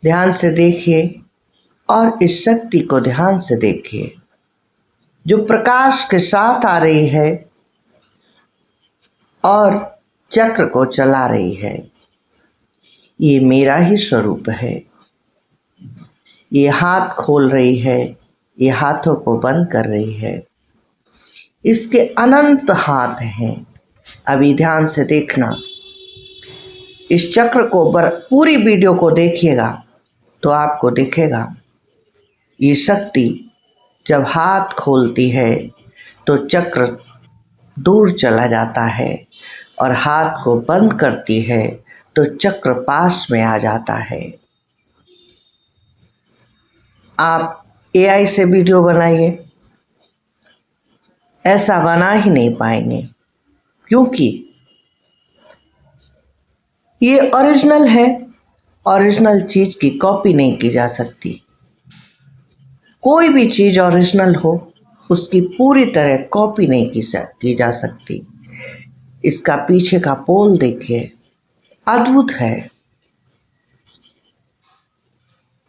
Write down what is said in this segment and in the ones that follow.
ध्यान से देखिए और इस शक्ति को ध्यान से देखिए जो प्रकाश के साथ आ रही है और चक्र को चला रही है। ये मेरा ही स्वरूप है। ये हाथ खोल रही है, ये हाथों को बंद कर रही है। इसके अनंत हाथ हैं। अभी ध्यान से देखना, इस चक्र को पूरी वीडियो को देखिएगा तो आपको दिखेगा ये शक्ति जब हाथ खोलती है तो चक्र दूर चला जाता है और हाथ को बंद करती है तो चक्र पास में आ जाता है। आप एआई से वीडियो बनाइए, ऐसा बना ही नहीं पाएंगे, क्योंकि ये ओरिजिनल है। ओरिजिनल चीज की कॉपी नहीं की जा सकती। कोई भी चीज ओरिजिनल हो उसकी पूरी तरह कॉपी नहीं की जा सकती। इसका पीछे का पोल देखिए, अद्भुत है।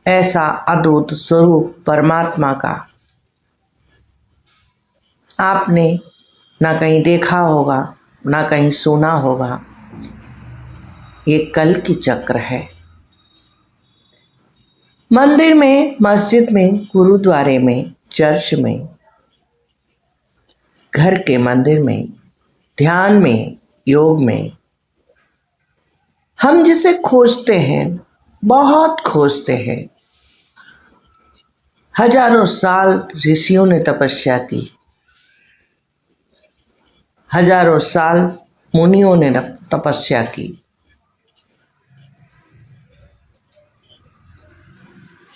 ऐसा अद्भुत स्वरूप परमात्मा का आपने ना कहीं देखा होगा, ना कहीं सुना होगा। ये कल की चक्र है। मंदिर में, मस्जिद में, गुरुद्वारे में, चर्च में, घर के मंदिर में, ध्यान में, योग में हम जिसे खोजते हैं, बहुत खोजते हैं। हजारों साल ऋषियों ने तपस्या की, हजारों साल मुनियों ने तपस्या की।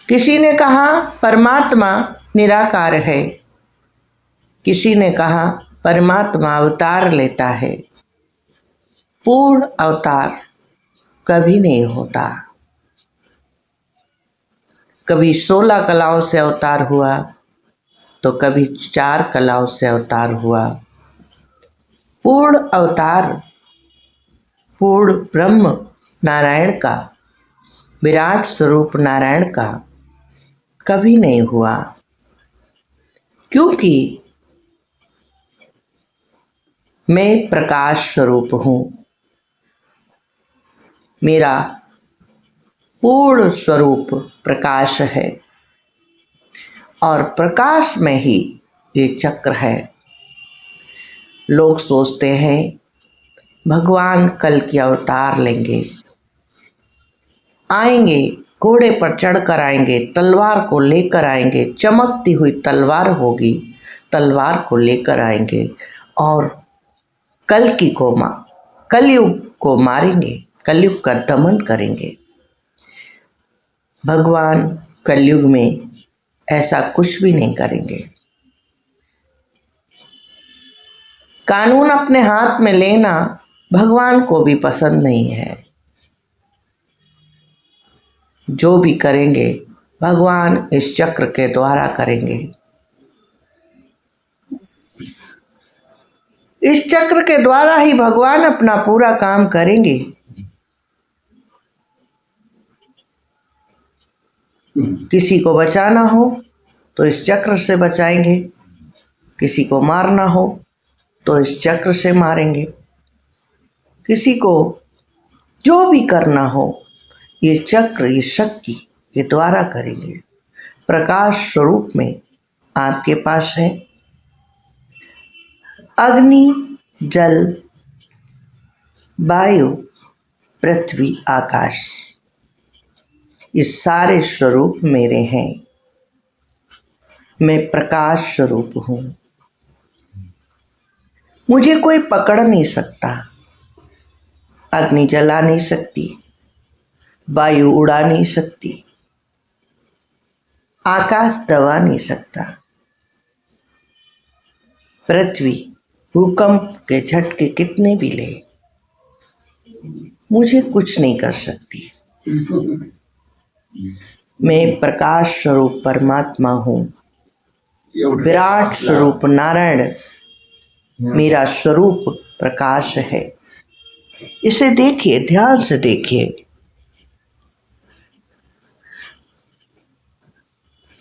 किसी ने कहा परमात्मा निराकार है, किसी ने कहा परमात्मा अवतार लेता है। पूर्ण अवतार कभी नहीं होता। कभी 16 कलाओं से अवतार हुआ तो कभी 4 कलाओं से अवतार हुआ। पूर्ण अवतार पूर्ण ब्रह्म नारायण का, विराट स्वरूप नारायण का कभी नहीं हुआ, क्योंकि मैं प्रकाश स्वरूप हूं। मेरा पूर्ण स्वरूप प्रकाश है और प्रकाश में ही ये चक्र है। लोग सोचते हैं भगवान कल की अवतार लेंगे, आएंगे, घोड़े पर चढ़कर आएंगे, तलवार को लेकर आएंगे, चमकती हुई तलवार होगी, तलवार को लेकर आएंगे और कलयुग को मारेंगे, कलयुग का दमन करेंगे। भगवान कलयुग में ऐसा कुछ भी नहीं करेंगे। कानून अपने हाथ में लेना भगवान को भी पसंद नहीं है। जो भी करेंगे भगवान इस चक्र के द्वारा करेंगे। इस चक्र के द्वारा ही भगवान अपना पूरा काम करेंगे। किसी को बचाना हो तो इस चक्र से बचाएंगे, किसी को मारना हो तो इस चक्र से मारेंगे, किसी को जो भी करना हो ये चक्र, ये शक्ति के द्वारा करेंगे। प्रकाश स्वरूप में आपके पास है अग्नि, जल, वायु, पृथ्वी, आकाश। ये सारे स्वरूप मेरे हैं। मैं प्रकाश स्वरूप हूं। मुझे कोई पकड़ नहीं सकता। अग्नि जला नहीं सकती, वायु उड़ा नहीं सकती, आकाश दबा नहीं सकता, पृथ्वी भूकंप के झटके कितने भी ले मुझे कुछ नहीं कर सकती। मैं प्रकाश स्वरूप परमात्मा हूँ। विराट स्वरूप नारायण मेरा स्वरूप प्रकाश है। इसे देखिए, ध्यान से देखिए।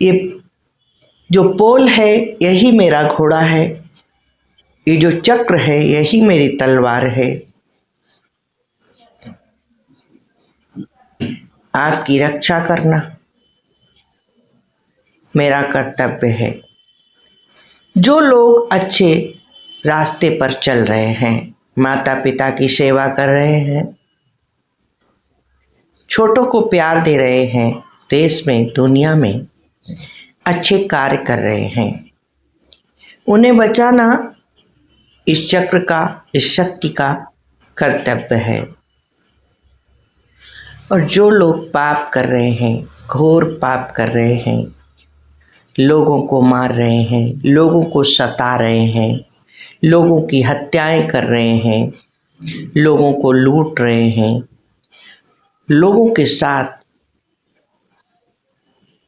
ये जो पोल है यही मेरा घोड़ा है, ये जो चक्र है यही मेरी तलवार है। आपकी रक्षा करना मेरा कर्तव्य है। जो लोग अच्छे रास्ते पर चल रहे हैं, माता पिता की सेवा कर रहे हैं, छोटों को प्यार दे रहे हैं, देश में दुनिया में अच्छे कार्य कर रहे हैं, उन्हें बचाना इस चक्र का, इस शक्ति का कर्तव्य है। और जो लोग पाप कर रहे हैं, घोर पाप कर रहे हैं, लोगों को मार रहे हैं, लोगों को सता रहे हैं, लोगों की हत्याएं कर रहे हैं, लोगों को लूट रहे हैं, लोगों के साथ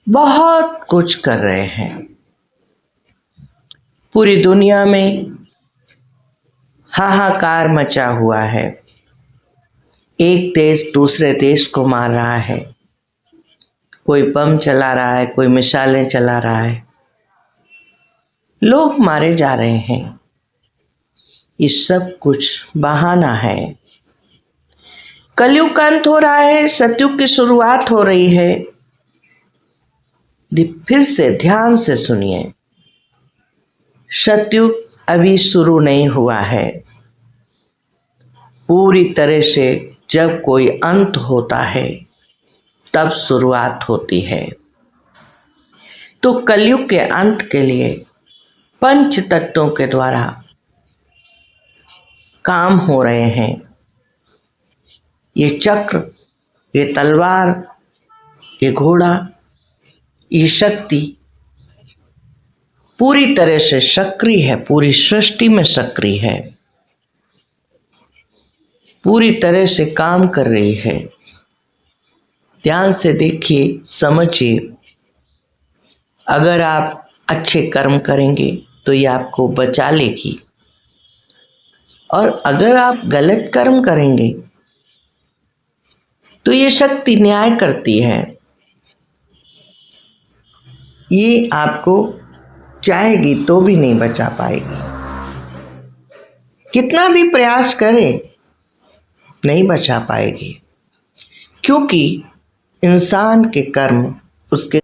बहुत कुछ कर रहे हैं, पूरी दुनिया में हाहाकार मचा हुआ है। एक देश दूसरे देश को मार रहा है, कोई बम चला रहा है, कोई मिसाइलें चला रहा है, लोग मारे जा रहे हैं। ये सब कुछ बहाना है। कलयुग का अंत हो रहा है, सतयुग की शुरुआत हो रही है। फिर से ध्यान से सुनिए, सतयुग अभी शुरू नहीं हुआ है। पूरी तरह से जब कोई अंत होता है तब शुरुआत होती है। तो कलयुग के अंत के लिए पंच तत्वों के द्वारा काम हो रहे हैं। ये चक्र, ये तलवार, ये घोड़ा, ये शक्ति पूरी तरह से सक्रिय है, पूरी सृष्टि में सक्रिय है, पूरी तरह से काम कर रही है। ध्यान से देखिए, समझिए। अगर आप अच्छे कर्म करेंगे तो ये आपको बचा लेगी, और अगर आप गलत कर्म करेंगे तो ये शक्ति न्याय करती है, ये आपको चाहेगी तो भी नहीं बचा पाएगी। कितना भी प्रयास करे नहीं बचा पाएगी, क्योंकि इंसान के कर्म उसके